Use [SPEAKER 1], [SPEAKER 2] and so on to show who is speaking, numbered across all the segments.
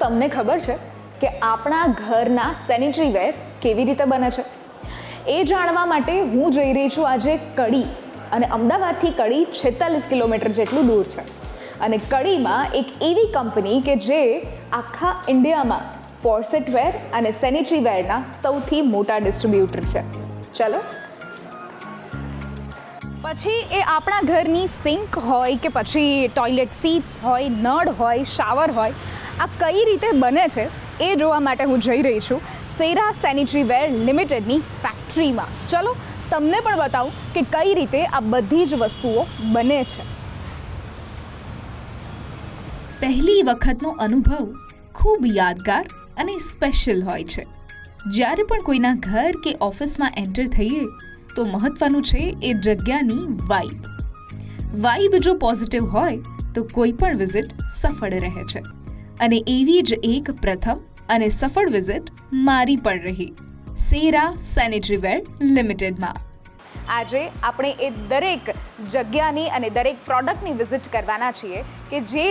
[SPEAKER 1] તમને ખબર છે કે આપણા ઘરના સેનિટરી વેર કેવી રીતે બને છે? એ જાણવા માટે હું જઈ રહી છું આજે કડી, અને અમદાવાદથી કડી 46 કિલોમીટર જેટલું દૂર છે. અને કડીમાં એક એવી કંપની કે જે આખા ઇન્ડિયામાં ફોર્સેટ વેર અને સેનિટરી વેરના સૌથી મોટા ડિસ્ટ્રીબ્યુટર છે. ચલો, પછી એ આપણા ઘરની સિંક હોય કે પછી ટોયલેટ સીટ્સ હોય, નળ હોય, શાવર હોય, આ કઈ રીતે બને છે એ જોવા માટે હું જઈ રહી છું સેરા સેનિટરી વેર લિમિટેડની ફેક્ટરીમાં. ચલો તમને પણ બતાવું કે કઈ રીતે આ બધી જ વસ્તુઓ બને છે.
[SPEAKER 2] પહેલી વખતનો અનુભવ ખૂબ યાદગાર અને સ્પેશિયલ હોય છે. જ્યારે પણ કોઈના ઘર કે ઓફિસમાં એન્ટર થઈએ તો મહત્વનું છે એ જગ્યાની વાઇબ. વાઇબ જો પોઝિટિવ હોય તો કોઈ પણ વિઝિટ સફળ રહે છે. અને એવી જ એક પ્રથમ અને સફળ વિઝિટ મારી પણ રહી સેરા સેનિટરી વેર લિમિટેડમાં.
[SPEAKER 1] આજે આપણે એ દરેક જગ્યાની અને દરેક પ્રોડક્ટની વિઝિટ કરવાના છીએ કે જે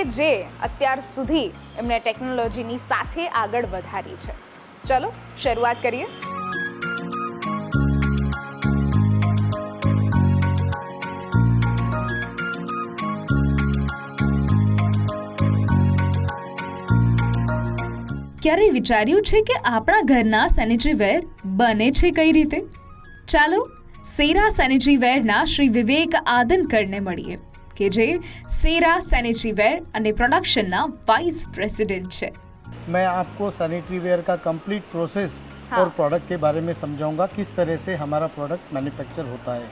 [SPEAKER 1] અત્યાર સુધી એમણે ટેકનોલોજીની સાથે આગળ વધારી છે. ચલો શરૂઆત કરીએ.
[SPEAKER 2] ક્યારે વિચાર્યું છે કે આપણા ઘરના સેનિટરી વેર બને છે કઈ રીતે? ચાલો સેરા સેનિટરી વેરના શ્રી વિવેક આદનકરને મળીએ કે જે સેરા સેનિટરી વેર અને પ્રોડक्शन वाइस प्रेसिडेंट है.
[SPEAKER 3] मैं आपको सैनिटरी वेयर का कंप्लीट प्रोसेस और प्रोडक्ट के बारे में समझाऊंगा, किस तरह से हमारा प्रोडक्ट मैन्युफैक्चर होता है.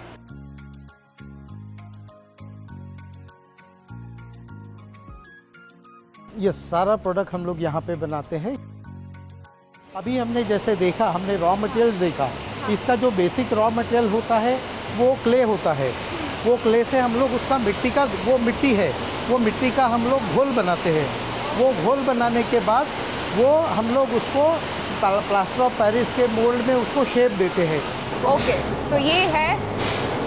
[SPEAKER 3] ये सारा प्रोडक्ट हम लोग यहाँ पे बनाते हैं. अभी हमने जैसे देखा, हमने रॉ मटेरियल्स देखा. इसका जो बेसिक रॉ मटेरियल होता है वो क्ले होता है. वो क्ले से हम लोग उसका मिट्टी है, वो मिट्टी का हम लोग घोल बनाते हैं. वो घोल बनाने के बाद वो हम लोग उसको प्लास्टर ऑफ पेरिस के मोल्ड में उसको शेप देते हैं.
[SPEAKER 1] ओके, तो ये है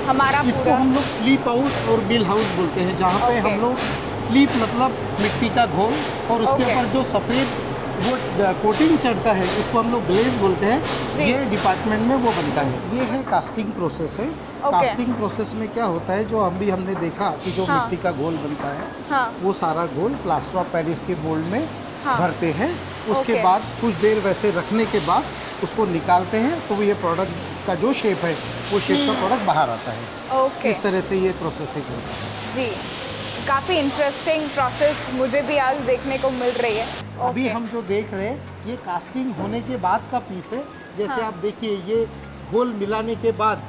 [SPEAKER 1] हमारा
[SPEAKER 3] इसको हम लोग स्लीप हाउस और मिल हाउस बोलते हैं, जहाँ पे हम लोग स्लीप मतलब मिट्टी का घोल और उसके ऊपर जो सफ़ेद वो कोटिंग चढ़ता है उसको हम लोग ग्लेज बोलते हैं. ये डिपार्टमेंट में वो बनता है. ये है कास्टिंग प्रोसेस है. कास्टिंग प्रोसेस में क्या होता है, जो हमने देखा कि जो मिट्टी का घोल बनता है, वो सारा घोल प्लास्टर ऑफ पेरिस के मोल्ड में भरते हैं. उसके बाद कुछ देर वैसे रखने के बाद उसको निकालते हैं, तो ये प्रोडक्ट का जो शेप है वो शेप का प्रोडक्ट बाहर आता है. इस तरह से ये प्रोसेसिंग होता है.
[SPEAKER 1] जी, काफ़ी इंटरेस्टिंग प्रोसेस मुझे भी आज देखने को मिल रही है.
[SPEAKER 3] अभी हम जो देख रहे हैं ये कास्टिंग होने के बाद का पीस है. जैसे आप देखिए, ये घोल मिलाने के बाद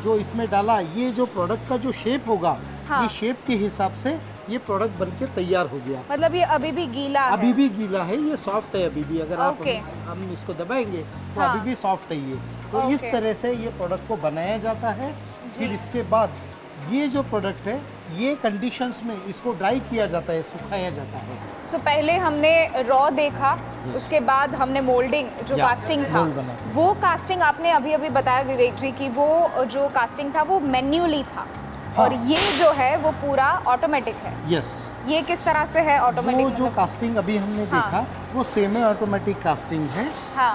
[SPEAKER 3] जो इसमें डाला, ये जो प्रोडक्ट का जो शेप होगा, ये शेप के हिसाब से ये प्रोडक्ट बनके तैयार हो गया.
[SPEAKER 1] मतलब ये अभी भी गीला है?
[SPEAKER 3] अभी भी गीला है, ये सॉफ्ट है अभी भी. अगर आप हम इसको दबाएंगे तो अभी भी सॉफ्ट है ये. तो इस तरह से ये प्रोडक्ट को बनाया जाता है. फिर इसके बाद ये जो प्रोडक्ट है, ये कंडीशंस में इसको ड्राई किया जाता है, सुखाया जाता है.
[SPEAKER 1] सो पहले हमने रॉ देखा, उसके बाद हमने मोल्डिंग जो कास्टिंग था, वो कास्टिंग आपने अभी अभी बताया विवेक जी कि वो जो कास्टिंग था वो मैन्युअली था. और ये जो है वो पूरा ऑटोमेटिक है.
[SPEAKER 3] यस.
[SPEAKER 1] ये किस तरह से है ऑटोमेटिक?
[SPEAKER 3] वो जो कास्टिंग अभी हमने देखा वो सेमी ऑटोमेटिक कास्टिंग है.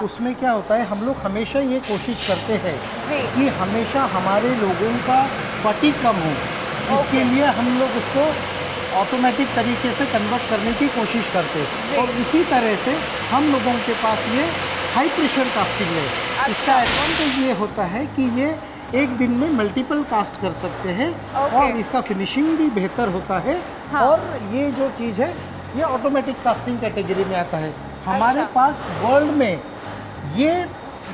[SPEAKER 3] उसमें क्या होता है, हम लोग हमेशा ये कोशिश करते हैं कि हमेशा हमारे लोगों का फटीग कम हो. इसके लिए हम लोग उसको ऑटोमेटिक तरीके से कन्वर्ट करने की कोशिश करते हैं. और इसी तरह से हम लोगों के पास ये हाई प्रेशर कास्टिंग है. इसका एडवांटेज ये होता है कि ये एक दिन में मल्टीपल कास्ट कर सकते हैं. और इसका फिनिशिंग भी बेहतर होता है. और ये जो चीज़ है ये ऑटोमेटिक कास्टिंग कैटेगरी में आता है. हमारे पास वर्ल्ड में ये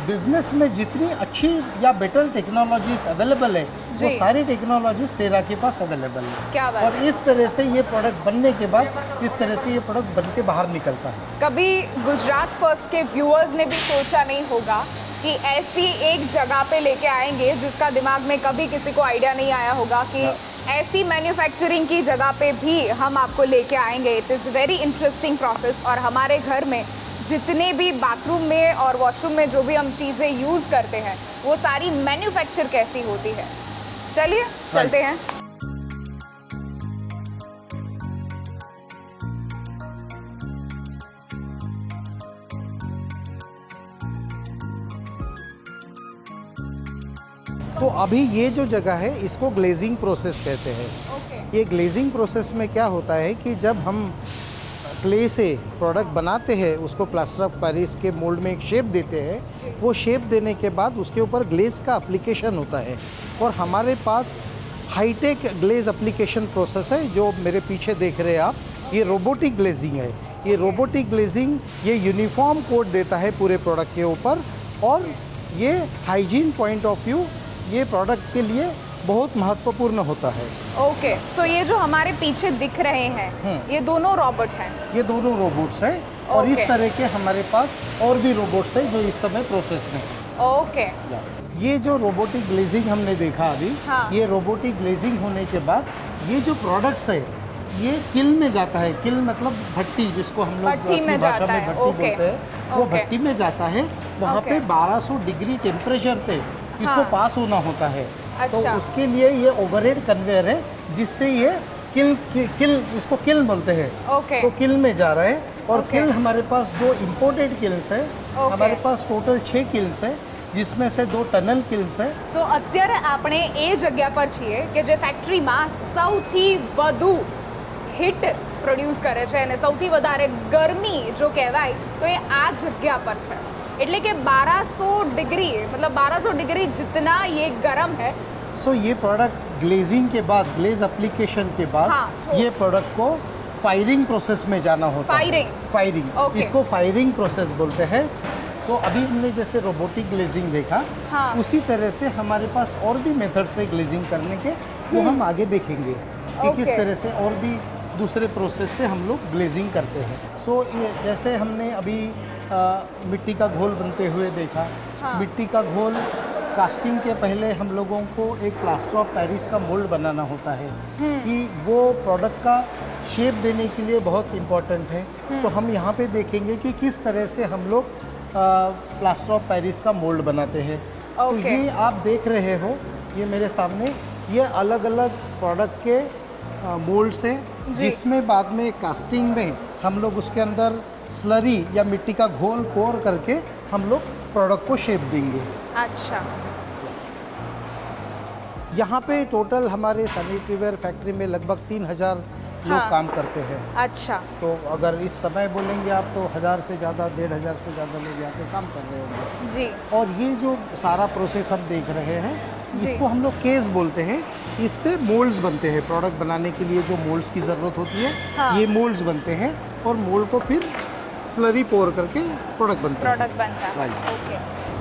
[SPEAKER 3] बिजनेस में जितनी अच्छी या बेटर टेक्नोलॉजीज अवेलेबल है, वो सारी टेक्नोलॉजीज सेरा के पास अवेलेबल है.
[SPEAKER 1] क्या बात.
[SPEAKER 3] और इस तरह से ये प्रोडक्ट बनने के बाद इस तरह से ये प्रोडक्ट बन के बाहर निकलता है.
[SPEAKER 1] कभी गुजरात फर्स्ट के व्यूअर्स ने भी सोचा नहीं होगा कि ऐसी एक जगह पे लेके आएंगे जिसका दिमाग में कभी किसी को आइडिया नहीं आया होगा कि ऐसी मैन्युफैक्चरिंग की जगह पे भी हम आपको लेके आएंगे. It is very interesting process. और हमारे घर में जितने भी बाथरूम में और वॉशरूम में जो भी हम चीज़ें यूज़ करते हैं वो सारी मैन्युफैक्चर कैसी होती है. चलिए चलते हैं.
[SPEAKER 3] अभी ये जो जगह है इसको ग्लेजिंग प्रोसेस कहते हैं।
[SPEAKER 1] ओके।
[SPEAKER 3] ये ग्लेजिंग प्रोसेस में क्या होता है कि जब हम क्ले से प्रोडक्ट बनाते हैं, उसको प्लास्टर ऑफ पेरिस के मोल्ड में एक शेप देते हैं, वो शेप देने के बाद उसके ऊपर ग्लेज का एप्लीकेशन होता है। और हमारे पास हाईटेक ग्लेज एप्लीकेशन प्रोसेस है जो मेरे पीछे देख रहे हैं आप, ये रोबोटिक ग्लेजिंग है। ये रोबोटिक ग्लेजिंग ये यूनिफॉर्म कोट देता है पूरे प्रोडक्ट के ऊपर, और ये हाइजीन पॉइंट ऑफ व्यू ये प्रोडक्ट के लिए बहुत महत्वपूर्ण होता है।
[SPEAKER 1] ओके, सो ये जो हमारे पीछे दिख रहे हैं ये दोनों रोबोट हैं।
[SPEAKER 3] ये दोनों रोबोट्स हैं और इस
[SPEAKER 1] ओके।
[SPEAKER 3] तरह के हमारे पास और भी रोबोट्स हैं जो इस समय प्रोसेस में हैं।
[SPEAKER 1] ओके।
[SPEAKER 3] ये जो रोबोटिक ग्लेजिंग हमने देखा अभी,
[SPEAKER 1] हाँ।
[SPEAKER 3] ये रोबोटिक ग्लेजिंग होने के बाद ये जो प्रोडक्ट्स है ये किल में जाता है। किल मतलब भट्टी, जिसको हम लोग
[SPEAKER 1] भट्टी में
[SPEAKER 3] अपनी भाषा
[SPEAKER 1] जाता
[SPEAKER 3] में
[SPEAKER 1] है।
[SPEAKER 3] भट्टी
[SPEAKER 1] ओके।
[SPEAKER 3] बोलते हैं, वो
[SPEAKER 1] ओके।
[SPEAKER 3] भट्टी में जाता है। वहाँ
[SPEAKER 1] ओके।
[SPEAKER 3] पे 1200 डिग्री टेम्परेचर पे इसको
[SPEAKER 1] हाँ।
[SPEAKER 3] पास होना होता है। तो
[SPEAKER 1] अच्छा।
[SPEAKER 3] उसके लिए ये ओवरहेड कन्वेयर है जिससे ये किल इसको किल बोलते हैं।
[SPEAKER 1] ओके।
[SPEAKER 3] तो किल में जा रहा है। और
[SPEAKER 1] ओके।
[SPEAKER 3] किल हमारे पास 2 इम्पोर्टेड किल्स है।
[SPEAKER 1] ओके।
[SPEAKER 3] हमारे पास टोटल 6 किल्स है जिसमें से 2 टनल किल्स है।
[SPEAKER 1] સો અત્યારે આપણે એ જગ્યા પર છીએ કે જે ફેક્ટરીમાં સૌથી વધુ હીટ પ્રોડ્યુસ કરે છે અને સૌથી વધારે ગરમી જો કહેવાય તો એ આ જગ્યા પર છે, એટલે કે 1200 ડિગ્રી, मतलब 1200 डिग्री जितना ये गर्म है।
[SPEAKER 3] सो ये प्रोडक्ट ग्लेजिंग के बाद, ग्लेज एप्लीकेशन के बाद
[SPEAKER 1] हाँ, तो-
[SPEAKER 3] ये प्रोडक्ट को फायरिंग प्रोसेस में जाना होता
[SPEAKER 1] फायरिंग?
[SPEAKER 3] है। Firing,
[SPEAKER 1] okay.
[SPEAKER 3] इसको फायरिंग प्रोसेस बोलते हैं। तो अभी हमने जैसे रोबोटिक ग्लेजिंग देखा,
[SPEAKER 1] हाँ।
[SPEAKER 3] उसी तरह से हमारे पास और भी मेथड्स है ग्लेजिंग करने के, वो हम आगे देखेंगे कि किस
[SPEAKER 1] ओके।
[SPEAKER 3] तरह से और भी दूसरे प्रोसेस से हम लोग ग्लेजिंग करते हैं। सो ये जैसे हमने अभी मिट्टी का घोल बनते हुए देखा।
[SPEAKER 1] हाँ।
[SPEAKER 3] मिट्टी का घोल कास्टिंग के पहले हम लोगों को एक प्लास्टर ऑफ पेरिस का मोल्ड बनाना होता है कि वो प्रोडक्ट का शेप देने के लिए बहुत इम्पोर्टेंट है। तो हम यहाँ पे देखेंगे कि किस तरह से हम लोग प्लास्टर ऑफ पेरिस का मोल्ड बनाते हैं। तो
[SPEAKER 1] ओके।
[SPEAKER 3] ये आप देख रहे हो, ये मेरे सामने ये अलग अलग प्रोडक्ट के मोल्ड्स हैं,
[SPEAKER 1] जी।
[SPEAKER 3] जिसमें बाद में कास्टिंग में हम लोग उसके अंदर स्लरी या मिट्टी का घोल पोर करके हम लोग प्रोडक्ट को शेप देंगे।
[SPEAKER 1] अच्छा।
[SPEAKER 3] यहाँ पे टोटल हमारे सैनिटरी वेयर फैक्ट्री में लगभग 3000 लोग
[SPEAKER 1] हाँ।
[SPEAKER 3] काम करते हैं।
[SPEAKER 1] अच्छा।
[SPEAKER 3] तो अगर इस समय बोलेंगे आप तो 1000 से ज़्यादा, 1500 से ज़्यादा लोग यहाँ पे काम कर रहे होंगे।
[SPEAKER 1] जी।
[SPEAKER 3] और ये जो सारा प्रोसेस हम देख रहे हैं,
[SPEAKER 1] जी।
[SPEAKER 3] इसको हम लोग केस बोलते हैं। इससे मोल्ड्स बनते हैं। प्रोडक्ट बनाने के लिए जो मोल्ड्स की ज़रूरत होती है,
[SPEAKER 1] हाँ।
[SPEAKER 3] ये मोल्ड्स बनते हैं और मोल्ड को फिर સ્લરી પોર કરકે પ્રોડક્ટ બનતા
[SPEAKER 1] પ્રોડક્ટ બનતા।
[SPEAKER 3] Right.
[SPEAKER 1] ઓકે,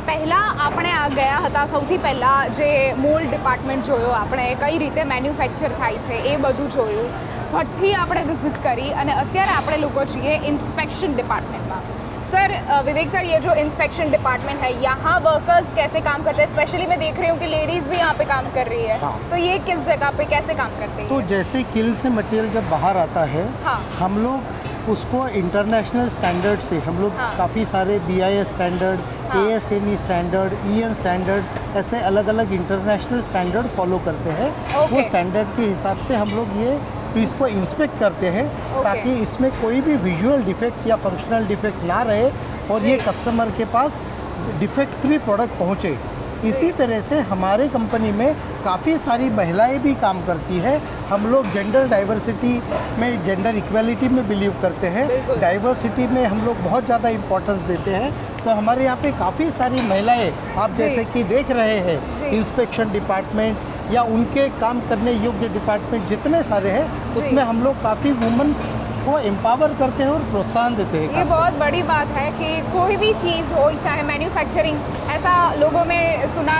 [SPEAKER 1] પહેલા આપણે આ ગયા હતા, સૌથી પહેલા જે મોલ્ડ ડિપાર્ટમેન્ટ જોયો આપણે, કઈ રીતે મેન્યુફેક્ચર થાય છે એ બધું જોયું, ભઠ્ઠી આપણે વિઝિટ કરી, અને અત્યારે આપણે લોકો છીએ ઇન્સ્પેક્શન ડિપાર્ટમેન્ટમાં। सर विवेक सर, ये जो इंस्पेक्शन डिपार्टमेंट है, यहाँ वर्कर्स कैसे काम करते हैं? स्पेशली मैं देख रही हूँ कि लेडीज़ भी यहाँ पे काम कर रही है।
[SPEAKER 3] हाँ।
[SPEAKER 1] तो ये किस जगह पे कैसे काम करते हैं?
[SPEAKER 3] तो जैसे किल से मटेरियल जब बाहर आता है,
[SPEAKER 1] हाँ।
[SPEAKER 3] हम लोग उसको इंटरनेशनल स्टैंडर्ड से हम लोग
[SPEAKER 1] हाँ।
[SPEAKER 3] काफ़ी सारे BIS स्टैंडर्ड,
[SPEAKER 1] हाँ।
[SPEAKER 3] ASME स्टैंडर्ड, EN स्टैंडर्ड, ऐसे अलग अलग इंटरनेशनल स्टैंडर्ड फॉलो करते हैं।
[SPEAKER 1] ओके।
[SPEAKER 3] वो स्टैंडर्ड के हिसाब से हम लोग ये पीस को इंस्पेक्ट करते हैं
[SPEAKER 1] ओके।
[SPEAKER 3] ताकि इसमें कोई भी विजुअल डिफेक्ट या फंक्शनल डिफेक्ट ना रहे और ये
[SPEAKER 1] जी।
[SPEAKER 3] कस्टमर के पास डिफेक्ट फ्री प्रोडक्ट पहुँचे। इसी तरह से हमारे कंपनी में काफ़ी सारी महिलाएं भी काम करती है। हम लोग जेंडर डाइवर्सिटी में, जेंडर इक्वलिटी में बिलीव करते हैं।
[SPEAKER 1] बिल्कुल।
[SPEAKER 3] डाइवर्सिटी में हम लोग बहुत ज़्यादा इम्पोर्टेंस देते हैं। तो हमारे यहाँ पे काफ़ी सारी महिलाएं, आप
[SPEAKER 1] जी।
[SPEAKER 3] जैसे कि देख रहे हैं,
[SPEAKER 1] जी।
[SPEAKER 3] इंस्पेक्शन डिपार्टमेंट या उनके काम करने योग्य डिपार्टमेंट जितने सारे हैं,
[SPEAKER 1] जी।
[SPEAKER 3] उसमें हम लोग काफ़ी वुमन को एम्पावर करते हैं और प्रोत्साहन देते हैं।
[SPEAKER 1] ये
[SPEAKER 3] काम
[SPEAKER 1] बहुत बड़ी बात है कि कोई भी चीज़ हो, चाहे मैन्युफैक्चरिंग, ऐसा लोगों में सुना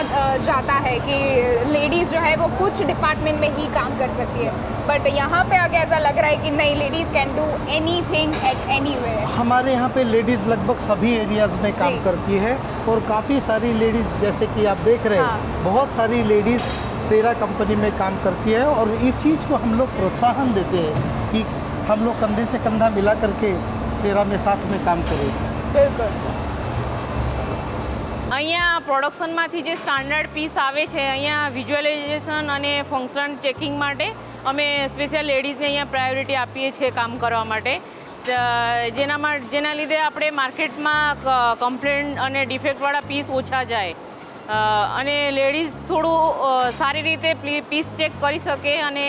[SPEAKER 1] जाता है कि लेडीज़ जो है वो कुछ डिपार्टमेंट में ही काम कर सकती है, बट यहाँ पे आगे ऐसा लग रहा है कि नहीं, ladies can do anything at anywhere.
[SPEAKER 3] हमारे यहाँ पे लेडीज़ लगभग सभी एरियाज़ में काम
[SPEAKER 1] जी।
[SPEAKER 3] करती है और काफ़ी सारी लेडीज़, जैसे कि आप देख रहे हैं,
[SPEAKER 1] हाँ।
[SPEAKER 3] बहुत सारी लेडीज़ सेरा कंपनी में काम करती है और इस चीज़ को हम लोग प्रोत्साहन देते हैं कि हम लोग कंधे से कंधा मिला करके सेरा में साथ में काम करें।
[SPEAKER 1] बिल्कुल।
[SPEAKER 4] અહીંયા પ્રોડક્શનમાંથી જે સ્ટાન્ડર્ડ પીસ આવે છે, અહીંયા વિઝ્યુઅલાઇઝેશન અને ફંક્શન ચેકિંગ માટે અમે સ્પેશિયલ લેડીઝને અહીંયા પ્રાયોરિટી આપીએ છીએ કામ કરવા માટે, જેના લીધે આપણે માર્કેટમાં કમ્પ્લેન અને ડિફેક્ટવાળા પીસ ઓછા જાય અને લેડીઝ થોડું સારી રીતે પીસ ચેક કરી શકે અને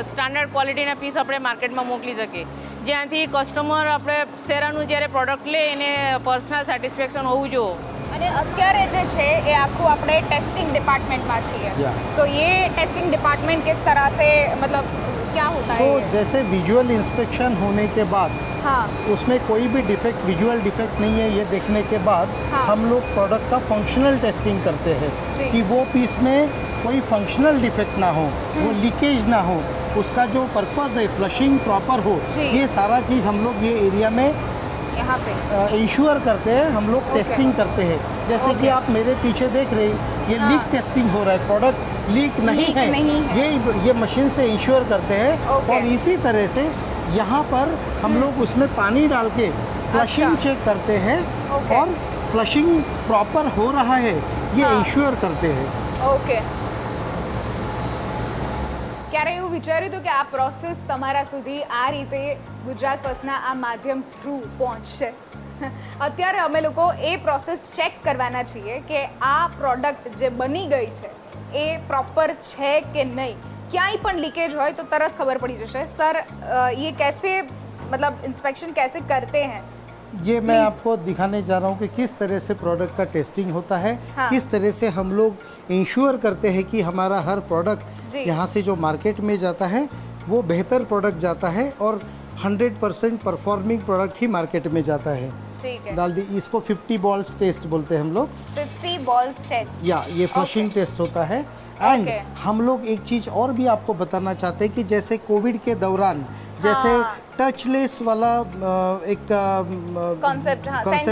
[SPEAKER 4] સ્ટાન્ડર્ડ ક્વોલિટીના પીસ આપણે માર્કેટમાં મોકલી શકીએ, જ્યાંથી કસ્ટમર આપણે સેરાનું જ્યારે પ્રોડક્ટ લે એને પર્સનલ સેટિસ્ફેક્શન હોવું જોઈએ.
[SPEAKER 1] અને અત્યારે જે છે એ આખું આપણે ટેસ્ટિંગ डिपार्टमेंट છીએ. सो ये टेस्टिंग डिपार्टमेंट किस तरह से मतलब क्या होता है?
[SPEAKER 3] तो जैसे विजुअल इंस्पेक्शन होने के बाद
[SPEAKER 1] हाँ.
[SPEAKER 3] उसमें कोई भी डिफेक्ट विजुअल डिफेक्ट नहीं है ये देखने के बाद
[SPEAKER 1] हाँ.
[SPEAKER 3] हम लोग प्रोडक्ट का फंक्शनल टेस्टिंग करते हैं कि वो पीस में कोई फंक्शनल डिफेक्ट ना हो, वो लीकेज ना हो, उसका जो पर्पस है फ्लशिंग प्रॉपर हो, ये सारा चीज़ हम लोग ये एरिया में
[SPEAKER 1] यहाँ पे
[SPEAKER 3] इंश्योर करते हैं. हम लोग टेस्टिंग करते हैं. जैसे कि आप मेरे पीछे देख रहे हैं ये लीक टेस्टिंग हो रहा है, प्रोडक्ट लीक नहीं है. ये मशीन से इंश्योर करते हैं. और इसी तरह से यहाँ पर हम लोग उसमें पानी डाल के फ्लशिंग चेक करते हैं और फ्लशिंग प्रॉपर हो रहा है ये इंश्योर करते हैं.
[SPEAKER 1] ઓકે. ક્યારે એવું વિચાર્યું હતું કે આ પ્રોસેસ તમારા સુધી આ રીતે ગુજરાત ફર્સ્ટના આ માધ્યમ થ્રુ પહોંચશે? અત્યારે અમે લોકો એ પ્રોસેસ ચેક કરવાના છીએ કે આ પ્રોડક્ટ જે બની ગઈ છે એ પ્રોપર છે કે નહીં. ક્યાંય પણ લીકેજ હોય તો તરત ખબર પડી જશે. સર ये कैसे मतलब इंस्पेक्शन कैसे करते हैं?
[SPEAKER 3] ये मैं आपको दिखाने जा रहा हूँ कि किस तरह से प्रोडक्ट का टेस्टिंग होता है. किस तरह से हम लोग इंश्योर करते हैं कि हमारा हर प्रोडक्ट यहाँ से जो मार्केट में जाता है वो बेहतर प्रोडक्ट जाता है और 100% परफॉर्मिंग प्रोडक्ट ही मार्केट में जाता है.
[SPEAKER 1] ठीक है.
[SPEAKER 3] डाल दी. इसको 50 बॉल्स टेस्ट बोलते हैं हम लोग.
[SPEAKER 1] 50 बॉल्स टेस्ट.
[SPEAKER 3] या ये फ्लशिंग टेस्ट होता है. एंड हम लोग एक चीज़ और भी आपको बताना चाहते हैं कि जैसे कोविड के दौरान जैसे टचलेस वाला एक कॉन्सेप्ट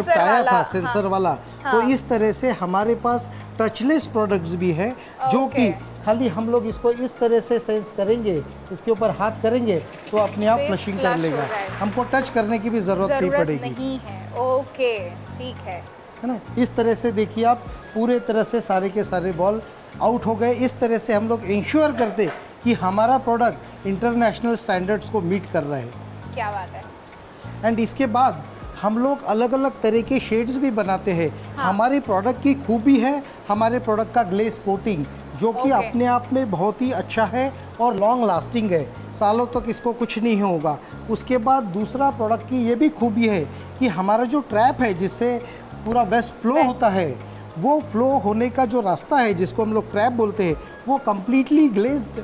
[SPEAKER 3] आया था, सेंसर वाला. तो इस तरह से हमारे पास टचलेस प्रोडक्ट्स भी है जो कि खाली हम लोग इसको इस तरह से सेंस करेंगे, इसके ऊपर हाथ करेंगे तो अपने आप फ्लशिंग कर लेगा. हमको टच करने की भी ज़रूरत नहीं पड़ेगी.
[SPEAKER 1] ओके, ठीक है
[SPEAKER 3] ना. इस तरह से देखिए आप पूरे तरह से सारे के सारे बॉल आउट हो गए. इस तरह से हम लोग इंश्योर करते कि हमारा प्रोडक्ट इंटरनेशनल स्टैंडर्ड्स को मीट कर रहा है.
[SPEAKER 1] क्या बात है.
[SPEAKER 3] एंड इसके बाद हम लोग अलग अलग तरह के शेड्स भी बनाते हैं. हमारे प्रोडक्ट की खूबी है हमारे प्रोडक्ट का ग्लेस कोटिंग जो कि अपने आप में बहुत ही अच्छा है और लॉन्ग लास्टिंग है. सालों तक इसको कुछ नहीं होगा. उसके बाद दूसरा प्रोडक्ट की ये भी खूबी है कि हमारा जो ट्रैप है जिससे पूरा वेस्ट फ्लो होता है वो फ्लो होने का जो रास्ता है जिसको हम लोग ट्रैप बोलते हैं वो कम्प्लीटली ग्लेज्ड,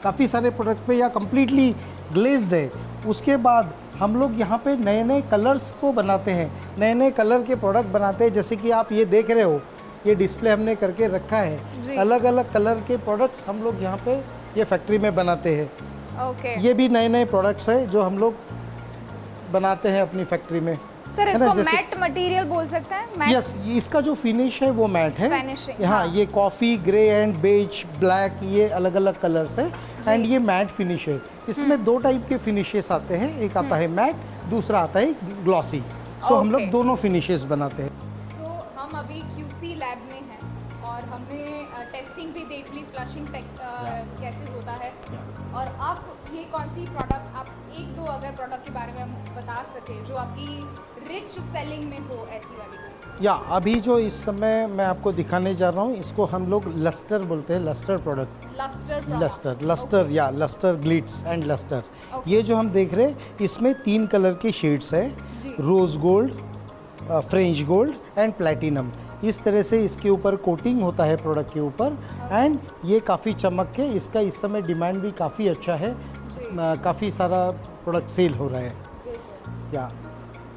[SPEAKER 3] काफ़ी सारे प्रोडक्ट पे या कम्प्लीटली ग्लेज्ड है. उसके बाद हम लोग यहाँ पे नए नए कलर्स को बनाते हैं, नए नए कलर के प्रोडक्ट बनाते हैं. जैसे कि आप ये देख रहे हो ये डिस्प्ले हमने करके रखा है. अलग अलग कलर के प्रोडक्ट्स हम लोग यहाँ पे ये फैक्ट्री में बनाते हैं. ये भी नए नए प्रोडक्ट्स है जो हम लोग बनाते हैं अपनी फैक्ट्री में.
[SPEAKER 1] सर इसको मैट मटेरियल बोल सकते हैं?
[SPEAKER 3] यस, इसका जो फिनिश है वो मैट है. हाँ, ये coffee, grey and beige, black ये अलग अलग कलर्स है. एंड ये मैट फिनिश है. इसमें दो टाइप के फिनिशेस आते हैं. एक आता है मैट, दूसरा आता है ग्लॉसी. सो हम लोग दोनों फिनिशेस बनाते हैं.
[SPEAKER 1] सो हम अभी QC लैब में हैं और हमने टेस्टिंग भी देख ली, फ्लशिंग कैसे होता है. और आप ये कौन सी प्रोडक्ट आप एक दो अगर प्रोडक्ट के बारे में हम बता सके जो आपकी रिच सेलिंग में हो ऐसी वाली?
[SPEAKER 3] या अभी जो इस समय मैं आपको दिखाने जा रहा हूँ इसको हम लोग लस्टर बोलते हैं. Lustre product. लस्टर या लस्टर ग्लिट्स एंड लस्टर. ये जो हम देख रहे हैं इसमें 3 कलर के शेड्स है. Rose gold, French gold and platinum. इस तरह से इसके ऊपर कोटिंग होता है प्रोडक्ट के ऊपर. एंड ये काफ़ी चमक के इसका इस समय डिमांड भी काफ़ी अच्छा है. काफ़ी सारा प्रोडक्ट सेल हो रहा है. या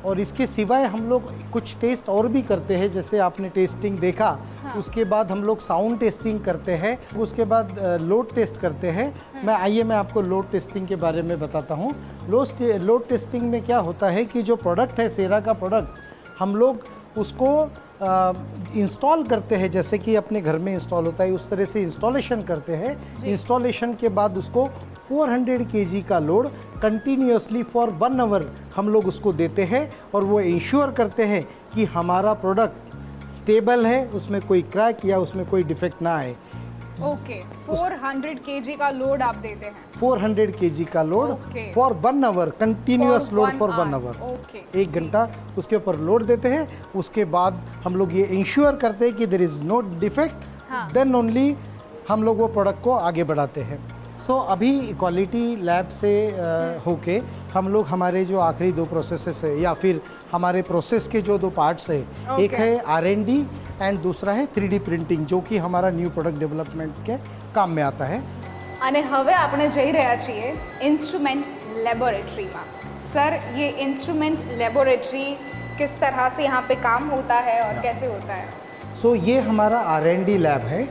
[SPEAKER 3] और इसके सिवाय हम लोग कुछ टेस्ट और भी करते हैं. जैसे आपने टेस्टिंग देखा, उसके बाद हम लोग साउंड टेस्टिंग करते हैं. उसके बाद लोड टेस्ट करते हैं. मैं आपको लोड टेस्टिंग के बारे में बताता हूँ. लोड टेस्टिंग में क्या होता है कि जो प्रोडक्ट है सेरा का प्रोडक्ट हम लोग उसको इंस्टॉल करते हैं. जैसे कि अपने घर में इंस्टॉल होता है उस तरह से इंस्टॉलेशन करते हैं. इंस्टॉलेशन के बाद उसको 400 kg का लोड कंटिन्यूसली फॉर 1 आवर हम लोग उसको देते हैं और वो इंश्योर करते हैं कि हमारा प्रोडक्ट स्टेबल है, उसमें कोई क्रैक या उसमें कोई डिफेक्ट ना आए.
[SPEAKER 1] ओके 400 केजी का लोड आप देते हैं
[SPEAKER 3] 400 केजी का load
[SPEAKER 1] Okay.
[SPEAKER 3] For 1 hour, continuous
[SPEAKER 1] For
[SPEAKER 3] load
[SPEAKER 1] one
[SPEAKER 3] for 1
[SPEAKER 1] hour.
[SPEAKER 3] Hour.
[SPEAKER 1] Okay.
[SPEAKER 3] 1 घंटा उसके ऊपर लोड देते हैं। उसके बाद हम लोग ये इंश्योर करते हैं कि देयर इज़ नो डिफेक्ट,
[SPEAKER 1] हाँ।
[SPEAKER 3] देन ओनली हम लोग वो प्रोडक्ट को आगे बढ़ाते हैं। सो अभी क्वालिटी लैब से होके हम लोग हमारे जो आखिरी 2 प्रोसेसेस है या फिर हमारे प्रोसेस के जो 2 पार्ट्स है, एक है R&D एंड दूसरा है 3D प्रिंटिंग, जो कि हमारा न्यू प्रोडक्ट डेवलपमेंट के काम में आता है।
[SPEAKER 1] અને હવે આપણે જઈ રહ્યા છીએ ઇન્સ્ટ્રુમેન્ટ લેબોરેટરીમાં। સર ये इंस्ट्रूमेंट लेबोरेटरी किस तरह से यहाँ पे काम होता है और कैसे होता है?
[SPEAKER 3] सो ये हमारा R&D लैब है।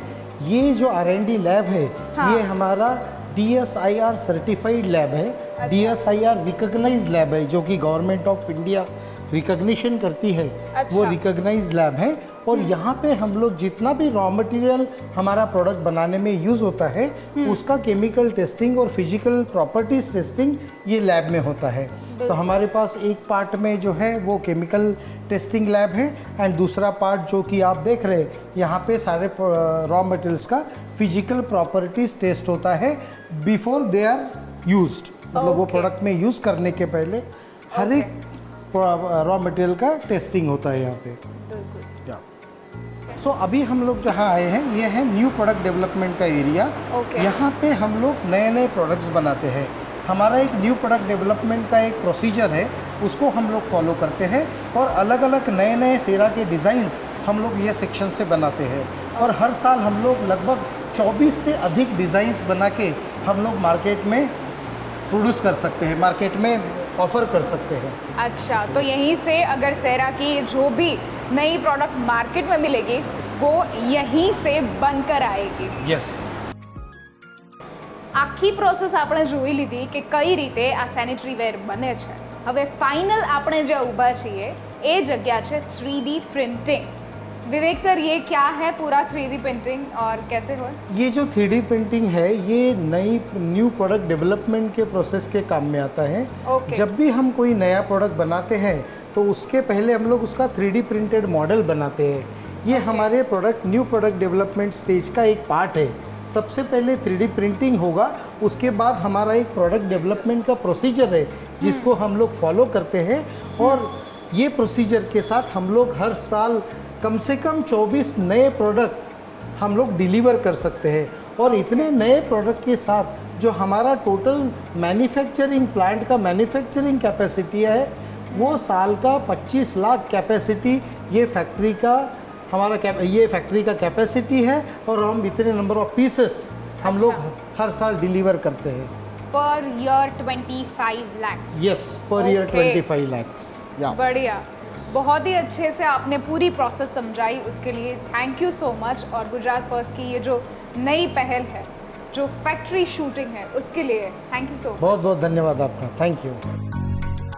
[SPEAKER 3] ये जो R&D लैब है,
[SPEAKER 1] हाँ।
[SPEAKER 3] ये हमारा DSIR सर्टिफाइड लैब है। DSIR रिकॉग्नाइज लैब है, जो कि गवर्नमेंट ऑफ इंडिया रिकॉग्निशन करती है।
[SPEAKER 1] अच्छा।
[SPEAKER 3] वो रिकॉग्नाइज लैब है और यहाँ पे हम लोग जितना भी रॉ मटेरियल हमारा प्रोडक्ट बनाने में यूज़ होता है, उसका केमिकल टेस्टिंग और फिजिकल प्रॉपर्टीज टेस्टिंग ये लैब में होता है। तो हमारे पास एक पार्ट में जो है वो केमिकल टेस्टिंग लैब है एंड दूसरा पार्ट जो कि आप देख रहे हैं, यहाँ पे सारे रॉ मटेरियल्स का फिजिकल प्रॉपर्टीज टेस्ट होता है बिफोर दे आर यूज्ड। मतलब वो प्रोडक्ट में यूज़ करने के पहले हर एक रॉ मटेरियल का टेस्टिंग होता है यहाँ पे। सो अभी हम लोग जहाँ आए हैं, ये है न्यू प्रोडक्ट डेवलपमेंट का एरिया।
[SPEAKER 1] Okay.
[SPEAKER 3] यहाँ पे हम लोग नए नए प्रोडक्ट्स बनाते हैं। हमारा एक न्यू प्रोडक्ट डेवलपमेंट का एक प्रोसीजर है, उसको हम लोग फॉलो करते हैं और अलग अलग नए नए सेरा के डिज़ाइंस हम लोग ये सेक्शन से बनाते हैं। और हर साल हम लोग लगभग 24 से अधिक डिज़ाइंस बना के हम लोग मार्केट में प्रोड्यूस कर सकते हैं, मार्केट में ऑफर कर सकते हैं।
[SPEAKER 1] अच्छा, तो यहीं से अगर सेरा की जो भी नई प्रोडक्ट मार्केट में मिलेगी वो यहीं से बनकर आएगी।
[SPEAKER 3] यस।
[SPEAKER 1] આખી પ્રોસેસ આપણે જોઈ લીધી કે કઈ રીતે આ સેનિટરી વેર બને છે। હવે ફાઇનલ આપણે જે ઊભા છીએ એ જગ્યા છે 3D પ્રિન્ટિંગ। विवेक सर, ये क्या है पूरा 3D प्रिंटिंग और कैसे हो?
[SPEAKER 3] ये जो 3D प्रिंटिंग है, ये न्यू प्रोडक्ट डेवलपमेंट के प्रोसेस के काम में आता है।
[SPEAKER 1] Okay.
[SPEAKER 3] जब भी हम कोई नया प्रोडक्ट बनाते हैं तो उसके पहले हम लोग उसका 3D प्रिंटेड मॉडल बनाते हैं। ये हमारे न्यू प्रोडक्ट डेवलपमेंट स्टेज का एक पार्ट है। सबसे पहले 3D प्रिंटिंग होगा, उसके बाद हमारा एक प्रोडक्ट डेवलपमेंट का प्रोसीजर है जिसको हम लोग फॉलो करते हैं। और ये प्रोसीजर के साथ हम लोग हर साल कम से कम 24 नए प्रोडक्ट हम लोग डिलीवर कर सकते हैं। और इतने नए प्रोडक्ट के साथ जो हमारा टोटल मैन्युफैक्चरिंग प्लांट का मैन्युफैक्चरिंग कैपेसिटी है, वो साल का 25 लाख कैपेसिटी ये फैक्ट्री का कैपेसिटी है। और हम इतने नंबर ऑफ पीसेस हम लोग हर साल डिलीवर करते हैं।
[SPEAKER 1] Per year 25 lakhs।
[SPEAKER 3] Yes, per year
[SPEAKER 1] Okay.
[SPEAKER 3] 25 lakhs। या
[SPEAKER 1] बढ़िया, बहुत ही अच्छे से आपने पूरी प्रोसेस समझाई, उसके लिए थैंक यू सो मच। और गुजरात फर्स्ट की ये जो नई पहल है, जो फैक्ट्री शूटिंग है, उसके लिए थैंक यू सो मच।
[SPEAKER 3] बहुत बहुत धन्यवाद आपका, थैंक यू।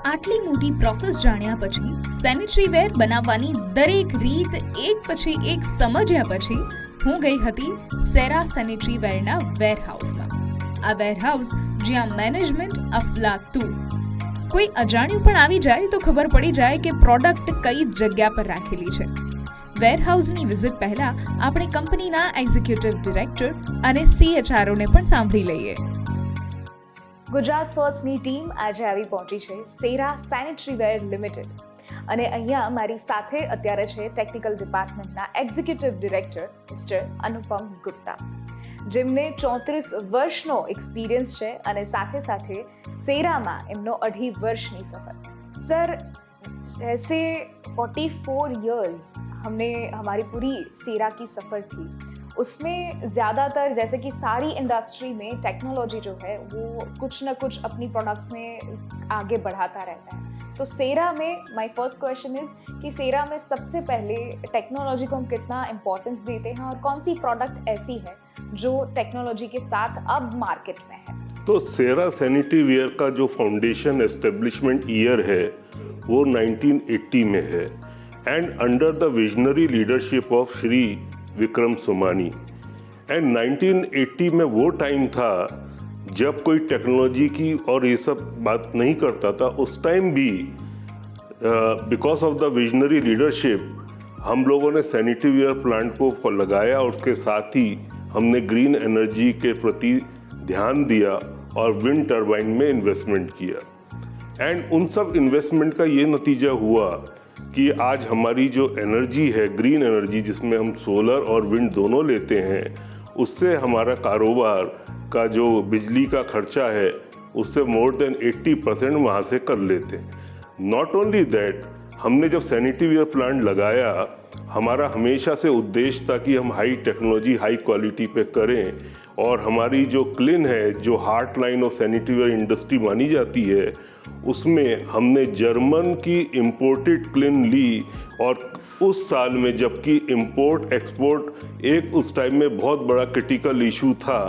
[SPEAKER 2] આટલી મોટી પ્રોસેસ જાણ્યા પછી સેનિટરી વેર બનાવવાની દરેક રીત એક પછી એક સમજ્યા પછી હું ગઈ હતી સેરા સેનિટરી વેરના વેરહાઉસમાં। આ વેરહાઉસ જ્યાં મેનેજમેન્ટ અફલાતૂન, કોઈ અજાણ્યું પણ આવી જાય તો ખબર પડી જાય કે પ્રોડક્ટ કઈ જગ્યા પર રાખેલી છે। વેરહાઉસની વિઝિટ પહેલા આપણે કંપનીના એક્ઝિક્યુટિવ ડિરેક્ટર અને CHROને પણ સાંભળી લઈએ।
[SPEAKER 1] ગુજરાત ફર્સ્ટની ટીમ આજે આવી પહોંચી છે સેરા સેનિટરી વેર લિમિટેડ અને અહીંયા મારી સાથે અત્યારે છે ટેકનિકલ ડિપાર્ટમેન્ટના એક્ઝિક્યુટિવ ડિરેક્ટર મિસ્ટર અનુપમ ગુપ્તા, જેમને 34 વર્ષનો એક્સપિરિયન્સ છે અને સાથે સાથે સેરામાં એમનો 2.5 વર્ષની સફર। સર, जैसे 44 इयर्स हमने हमारी पूरी सेरा की सफ़र थी, उसमें ज़्यादातर जैसे कि सारी इंडस्ट्री में टेक्नोलॉजी जो है वो कुछ ना कुछ अपनी प्रोडक्ट्स में आगे बढ़ाता रहता है। तो सेरा में माय फर्स्ट क्वेश्चन इज़ कि सेरा में सबसे पहले टेक्नोलॉजी को हम कितना इम्पोर्टेंस देते हैं और कौन सी प्रोडक्ट ऐसी है जो टेक्नोलॉजी के साथ अब मार्केट में है?
[SPEAKER 5] तो सेरा सैनिटरी वेयर का जो फाउंडेशन एस्टेब्लिशमेंट ईयर है वो 1980 में है and under the visionary leadership of Shri Vikram Somani. And 1980 में वो टाइम था जब कोई टेक्नोलॉजी की और ये सब बात नहीं करता था। उस टाइम भी because of the visionary leadership हम लोगों ने सैनिटरी वेयर प्लांट को लगाया और उसके साथ ही हमने ग्रीन एनर्जी के प्रति ध्यान दिया और विंड टरबाइन में इन्वेस्टमेंट किया। एंड उन सब इन्वेस्टमेंट का ये नतीजा हुआ कि आज हमारी जो एनर्जी है, ग्रीन एनर्जी, जिसमें हम सोलर और विंड दोनों लेते हैं, उससे हमारा कारोबार का जो बिजली का खर्चा है उससे मोर देन 80% वहाँ से कर लेते हैं। नॉट ओनली दैट, हमने जब सैनिटरीवेयर प्लांट लगाया, हमारा हमेशा से उद्देश्य था कि हम हाई टेक्नोलॉजी, हाई क्वालिटी पे करें और हमारी जो क्लिन है, जो heart line of sanitaryware industry मानी जाती है, उसमें हमने जर्मन की इम्पोर्टेड क्लिन ली। और उस साल में जबकि इंपोर्ट एक्सपोर्ट एक उस टाइम में बहुत बड़ा क्रिटिकल इशू था,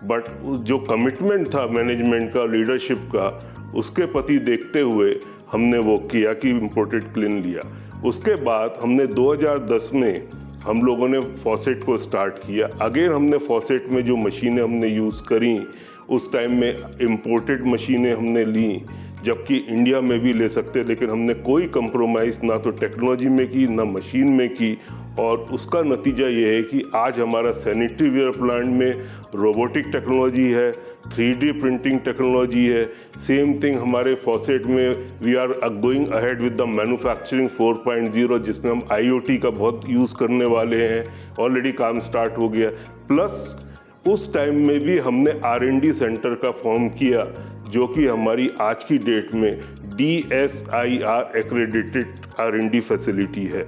[SPEAKER 5] बट जो कमिटमेंट था मैनेजमेंट का, लीडरशिप का, उसके प्रति देखते हुए हमने वो किया कि इम्पोर्टेड क्लिन लिया। उसके बाद हमने 2010 में हम लोगों ने फॉसेट को स्टार्ट किया। अगेन हमने फॉसेट में जो मशीनें हमने यूज़ करी, उस टाइम में इम्पोर्टेड मशीनें हमने ली, जबकि इंडिया में भी ले सकते, लेकिन हमने कोई कंप्रोमाइज़ ना तो टेक्नोलॉजी में की ना मशीन में की। और उसका नतीजा ये है कि आज हमारा सैनिटरीवेयर प्लांट में रोबोटिक टेक्नोलॉजी है, 3D प्रिंटिंग टेक्नोलॉजी है। सेम थिंग हमारे फॉसेट में we are going ahead with the manufacturing 4.0, जिसमें हम IoT का बहुत यूज़ करने वाले हैं। ऑलरेडी काम स्टार्ट हो गया। प्लस उस टाइम में भी हमने R&D सेंटर का फॉर्म किया, जो कि हमारी आज की डेट में DSIR एक्रेडिटेड R&D फैसिलिटी है।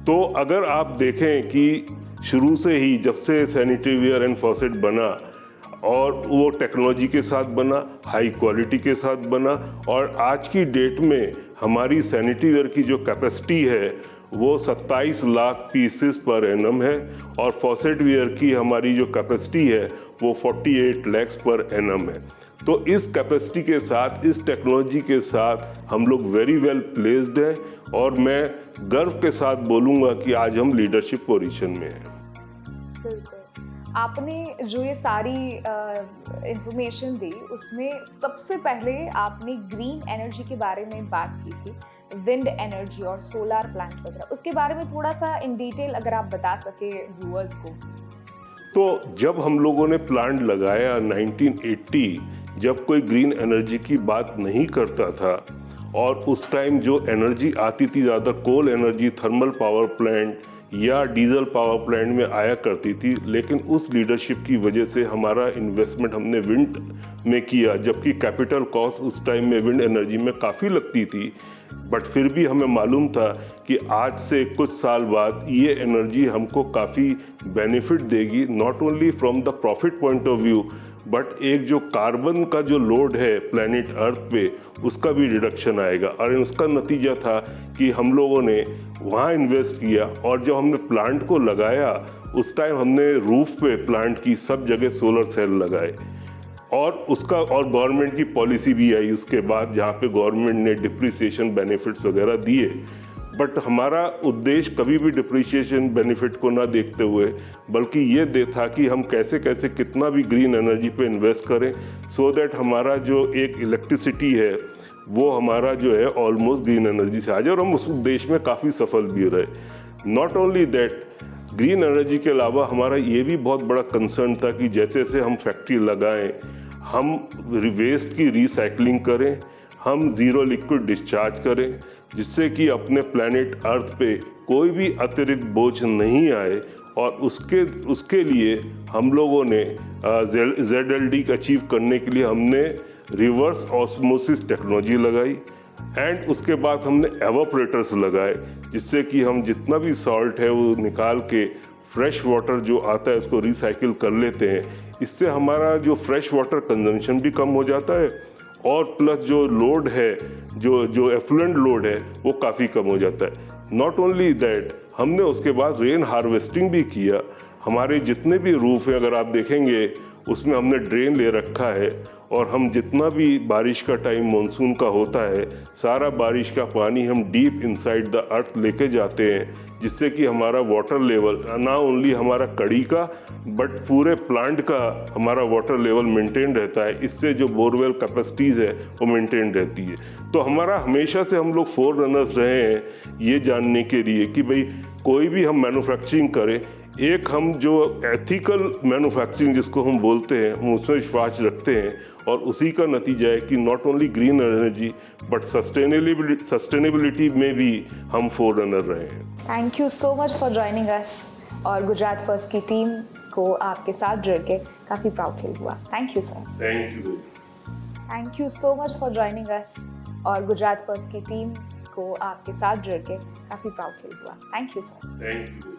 [SPEAKER 5] तो अगर आप देखें कि शुरू से ही, जब से सैनिटरीवेयर एंड फॉसेट बना, और वो टेक्नोलॉजी के साथ बना, हाई क्वालिटी के साथ बना, और आज की डेट में हमारी सैनिटरीवेयर की जो कैपेसिटी है वो 27 लाख पीसेस पर एनम है, और फॉसेट वेयर की हमारी जो कैपेसिटी है वो 48 लाख पर एनम है। तो इस कैपेसिटी के साथ, इस टेक्नोलॉजी के साथ हम लोग वेरी वेल प्लेस्ड हैं, और मैं गर्व के साथ बोलूँगा कि आज हम लीडरशिप पोजीशन में हैं।
[SPEAKER 1] बिल्कुल, आपने जो ये सारी इंफॉर्मेशन दी, उसमें सबसे पहले आपने ग्रीन एनर्जी के बारे में बात की थी, विंड एनर्जी और सोलर प्लांट वगैरह। उसके बारे में थोड़ा सा इन डिटेल अगर आप बता सके व्यूअर्स को।
[SPEAKER 5] तो जब हम लोगों ने प्लांट लगाया 1980, जब कोई ग्रीन एनर्जी की बात नहीं करता था, और उस टाइम जो एनर्जी आती थी ज़्यादा coal energy, thermal power plant या डीजल पावर प्लांट में आया करती थी। लेकिन उस लीडरशिप की वजह से हमारा इन्वेस्टमेंट हमने विंड में किया, जबकि कैपिटल कॉस्ट उस टाइम में विंड एनर्जी में काफ़ी लगती थी। बट फिर भी हमें मालूम था कि आज से कुछ साल बाद ये एनर्जी हमको काफ़ी बेनिफिट देगी, not only from the profit point of view, but एक जो कार्बन का जो लोड है प्लैनेट अर्थ पे, उसका भी रिडक्शन आएगा। और उसका नतीजा था कि हम लोगों ने वहाँ इन्वेस्ट किया, और जब हमने प्लांट को लगाया उस टाइम हमने रूफ पे प्लांट की सब जगह सोलर सेल लगाए, और उसका और गवर्नमेंट की पॉलिसी भी आई उसके बाद, जहाँ पे गवर्नमेंट ने डिप्रिसिएशन बेनिफिट्स वगैरह दिए। बट हमारा उद्देश्य कभी भी डिप्रिसिएशन बेनिफिट को ना देखते हुए, बल्कि ये था कि हम कैसे कैसे कितना भी ग्रीन एनर्जी पे इन्वेस्ट करें, सो दैट हमारा जो एक इलेक्ट्रिसिटी है वो हमारा जो है ऑलमोस्ट ग्रीन एनर्जी से आ जाए, और हम उस उद्देश्य में काफ़ी सफल भी रहे। Not only that, green energy के अलावा हमारा ये भी बहुत बड़ा कंसर्न था कि जैसे जैसे हम फैक्ट्री लगाएं, हम वेस्ट की रिसाइकलिंग करें, हम ज़ीरो लिक्विड डिस्चार्ज करें, जिससे कि अपने प्लैनेट अर्थ पे कोई भी अतिरिक्त बोझ नहीं आए। और उसके लिए हम लोगों ने ZLD अचीव करने के लिए हमने रिवर्स ऑस्मोसिस टेक्नोलॉजी लगाई, एंड उसके बाद हमने एवापोरेटर्स लगाए, जिससे कि हम जितना भी सॉल्ट है वो निकाल के फ्रेश वाटर जो आता है उसको रिसाइकिल कर लेते हैं। इससे हमारा जो फ्रेश वाटर कंजम्पशन भी कम हो जाता है, और प्लस जो लोड है, जो एफ्लुएंट लोड है, वो काफ़ी कम हो जाता है। नॉट ओनली दैट, हमने उसके बाद रेन हार्वेस्टिंग भी किया। हमारे जितने भी रूफ हैं अगर आप देखेंगे, उसमें हमने ड्रेन ले रखा है, और हम जितना भी बारिश का टाइम मानसून का होता है, सारा बारिश का पानी हम डीप इनसाइड द अर्थ लेके जाते हैं, जिससे कि हमारा वाटर लेवल ना ओनली हमारा कड़ी का बट पूरे प्लांट का हमारा वाटर लेवल मेंटेन रहता है। इससे जो बोरवेल कैपेसिटीज़ है वो मेंटेन रहती है। तो हमारा हमेशा से हम लोग फोर रनर्स रहे हैं ये जानने के लिए कि भाई कोई भी हम मैन्युफैक्चरिंग करें, एक हम जो एथिकल मैन्युफैक्चरिंग जिसको हम बोलते हैं, हम उसमें विश्वास रखते हैं और उसी का नतीजा है कि not only green energy but sustainability में भी हम फोररनर रहे हैं।
[SPEAKER 1] Thank you so much for joining us और गुजरात फर्स्ट की टीम को आपके साथ जुड़ के काफ़ी प्राउड फील हुआ। Thank you sir.
[SPEAKER 5] Thank you.
[SPEAKER 1] Thank you so much for joining us और गुजरात फर्स्ट की टीम को आपके साथ जुड़ के काफ़ी प्राउड फील हुआ। Thank you sir.
[SPEAKER 5] Thank you.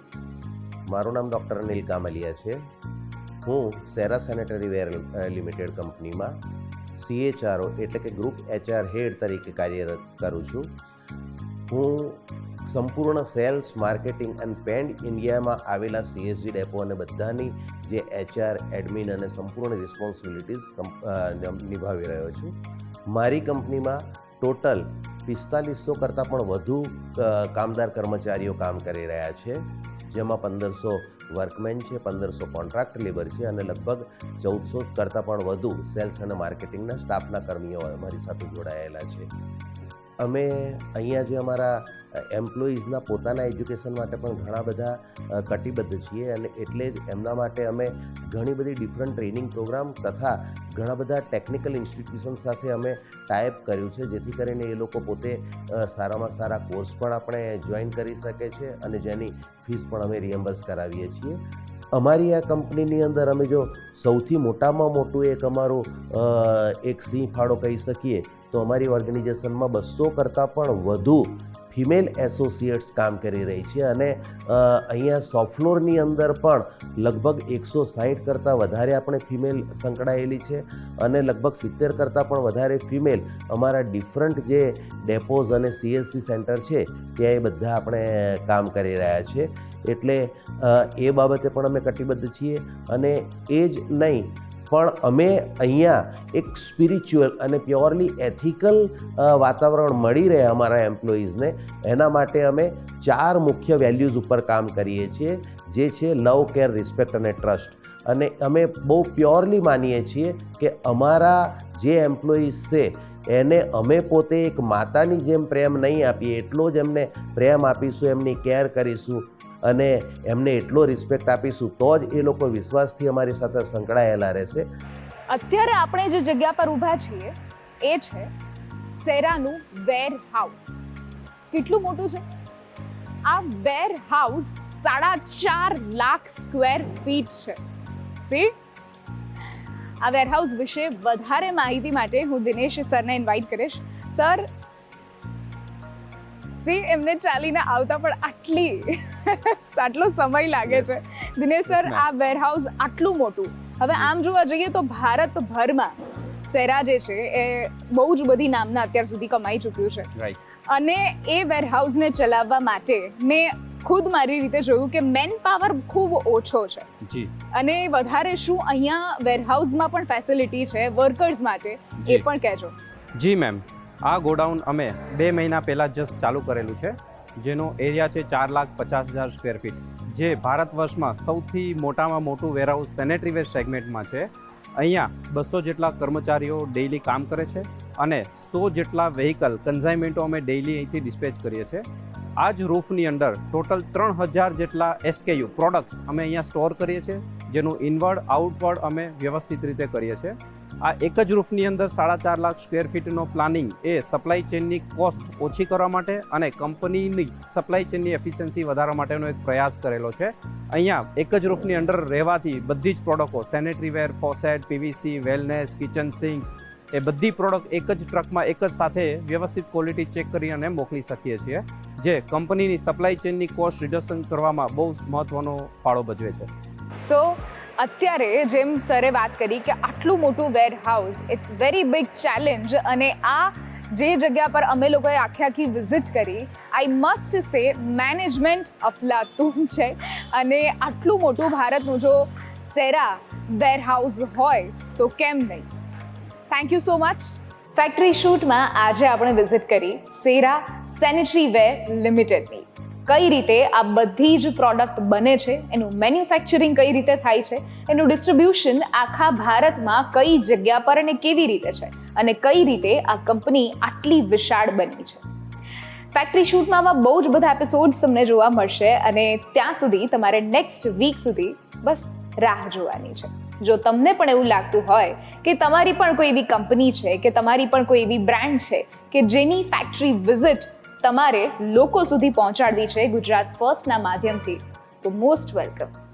[SPEAKER 6] મારું નામ ડૉક્ટર અનિલ કામલિયા છે. હું સેરા સેનેટરી વેર લિમિટેડ કંપનીમાં CHRO એટલે કે ગ્રુપ HR હેડ તરીકે કાર્યરત કરું છું. હું સંપૂર્ણ સેલ્સ માર્કેટિંગ અને પેન ઇન્ડિયામાં આવેલા CSG ડેપો અને બધાની જે HR એડમિન અને સંપૂર્ણ રિસ્પોન્સિબિલિટીઝ નિભાવી રહ્યો છું. મારી કંપનીમાં ટોટલ 4500 કરતાં પણ વધુ કામદાર કર્મચારીઓ કામ કરી રહ્યા છે, જેમાં 1500 વર્કમેન છે, 1500 કોન્ટ્રાક્ટ લેબર છે અને લગભગ 1400 કરતાં પણ વધુ સેલ્સ અને માર્કેટિંગના સ્ટાફના કર્મીઓ અમારી સાથે જોડાયેલા છે. અમે અહીંયા જે અમારા એમ્પ્લોઈઝના પોતાના એજ્યુકેશન માટે પણ ઘણા બધા કટિબદ્ધ છીએ અને એટલે જ એમના માટે અમે ઘણી બધી ડિફરન્ટ ટ્રેનિંગ પ્રોગ્રામ તથા ઘણા બધા ટેકનિકલ ઇન્સ્ટિટ્યુશન સાથે અમે ટાઈપ કર્યું છે, જેથી કરીને એ લોકો પોતે સારામાં સારા કોર્સ પણ આપણે જોઈન કરી શકે છે અને જેની ફીસ પણ અમે રિએમ્બર્સ કરાવીએ છીએ. અમારી આ કંપનીની અંદર અમે જો સૌથી મોટામાં મોટું એક અમારું એક સિંહ ફાળો કહી શકીએ તો અમારી ઓર્ગેનાઇઝેશનમાં 200 કરતાં પણ વધુ ફિમેલ એસોસિએટ્સ કામ કરી રહી છે અને અહીંયા સોફ્ટફ્લોરની અંદર પણ લગભગ 160 કરતાં વધારે આપણે ફિમેલ સંકળાયેલી છે અને લગભગ 70 કરતાં પણ વધારે ફિમેલ અમારા ડિફરન્ટ જે ડેપોઝ અને CSC સેન્ટર છે ત્યાં એ બધા આપણે કામ કરી રહ્યા છે. એટલે એ બાબતે પણ અમે કટિબદ્ધ છીએ અને એ જ નહીં પણ અમે અહીંયા એક સ્પિરિચ્યુઅલ અને પ્યોરલી એથિકલ વાતાવરણ મળી રહે અમારા એમ્પ્લોઈઝને, એના માટે અમે 4 મુખ્ય વેલ્યુઝ ઉપર કામ કરીએ છીએ, જે છે લવ, કેર, રિસ્પેક્ટ અને ટ્રસ્ટ. અને અમે બહુ પ્યોરલી માનીએ છીએ કે અમારા જે એમ્પ્લોઈઝ છે એને અમે પોતે એક માતાની જેમ પ્રેમ નહીં આપીએ, એટલો જ એમને પ્રેમ આપીશું, એમની કેર કરીશું અને એમને એટલો રિસ્પેક્ટ આપીશું તો જ એ લોકો વિશ્વાસથી અમારી સાથે સંકળાયેલા રહેશે.
[SPEAKER 1] અત્યારે આપણે જે જગ્યા પર ઊભા છીએ એ છે સેરાનું વેર હાઉસ. કેટલું મોટું છે આ વેર હાઉસ? 4.5 લાખ સ્ક્વેર ફીટ છે. સી આ વેર હાઉસ વિશે વધારે માહિતી માટે હું દિનેશ સરને ઇન્વાઇટ કરીશ. સર, એમને ચાલીને આવતા પણ આટલો સમય લાગે છે. દિનેશ સર, આ વેરહાઉસ આટલું મોટું, હવે આમ જોવા જઈએ તો ભારતભરમાં સેરા જે છે એ બહુ જ બધી નામના અત્યાર સુધી કમાઈ ચૂક્યું છે અને એ વેરહાઉસને ચલાવવા માટે મેં ખુદ મારી રીતે જોયું કે મેન પાવર ખૂબ ઓછો છે જી, અને વધારે શું અહીંયા વેરહાઉસમાં પણ ફેસિલિટી છે વર્કર્સ માટે એ પણ કહેજો.
[SPEAKER 7] જી મેમ, આ ગોડાઉન અમે 2 મહિના પહેલાં જસ્ટ ચાલુ કરેલું છે, જેનો એરિયા છે 4,50,000 સ્ક્વેર ફીટ, જે ભારત વર્ષમાં સૌથી મોટામાં મોટું વેરહાઉસ સેનેટરી વેર સેગમેન્ટમાં છે. અહીંયા 200 જેટલા કર્મચારીઓ ડેઇલી કામ કરે છે અને 100 જેટલા વ્હીકલ કન્ઝાઇનમેન્ટો અમે ડેઇલી અહીંથી ડિસ્પેચ કરીએ છીએ. આ જ રૂફની અંદર ટોટલ 3,000 જેટલા SKU પ્રોડક્ટ્સ અમે અહીંયા સ્ટોર કરીએ છીએ, જેનું ઇનવર્ડ આઉટવર્ડ અમે વ્યવસ્થિત રીતે કરીએ છીએ. આ એક જ રૂફની અંદર 4.5 લાખ સ્ક્વેર ફીટનો પ્લાનિંગ એ સપ્લાય ચેનની કોસ્ટ ઓછી કરવા માટે અને કંપનીની સપ્લાય ચેનની એફિશિયન્સી વધારવા માટેનો એક પ્રયાસ કરેલો છે. અહીંયા એક જ રૂફની અંદર રહેવાથી બધી જ પ્રોડક્ટો sanitary ware, faucet, PVC, wellness, kitchen sinks એ બધી પ્રોડક્ટ એક જ ટ્રકમાં એક જ સાથે વ્યવસ્થિત ક્વોલિટી ચેક કરી અને મોકલી શકીએ છીએ, જે કંપનીની સપ્લાય ચેનની કોસ્ટ રિડક્શન કરવામાં બહુ મહત્ત્વનો ફાળો ભજવે છે.
[SPEAKER 1] સો અત્યારે જેમ સરે વાત કરી કે આટલું મોટું warehouse it's very big challenge, અને આ જે જગ્યા પર અમે લોકોએ આખી વિઝિટ કરી, આઈ મસ્ટ સે મેનેજમેન્ટ અફલાતુન છે. અને આટલું મોટું ભારતનું જો સેરા વેર હાઉસ હોય તો કેમ નહીં. Thank you so much. Factory શૂટમાં આજે આપણે વિઝિટ કરી સેરા સેનેટરી વેર લિમિટેડની. કઈ રીતે આ બધી જ પ્રોડક્ટ બને છે, એનું મેન્યુફેક્ચરિંગ કઈ રીતે થાય છે, એનું ડિસ્ટ્રીબ્યુશન આખા ભારતમાં કઈ જગ્યા પર અને કેવી રીતે છે, અને કઈ રીતે આ કંપની આટલી વિશાળ બની છે. ફેક્ટરી શૂટમાં આવા બહુ જ બધા એપિસોડ્સ તમને જોવા મળશે અને ત્યાં સુધી તમારે નેક્સ્ટ વીક સુધી બસ રાહ જોવાની છે. જો તમને પણ એવું લાગતું હોય કે તમારી પણ કોઈ એવી કંપની છે કે તમારી પણ કોઈ એવી બ્રાન્ડ છે કે જેની ફેક્ટરી વિઝિટ તમારે લોકો સુધી પહોંચાડવી છે ગુજરાત ફર્સ્ટના માધ્યમથી, તો મોસ્ટ વેલકમ.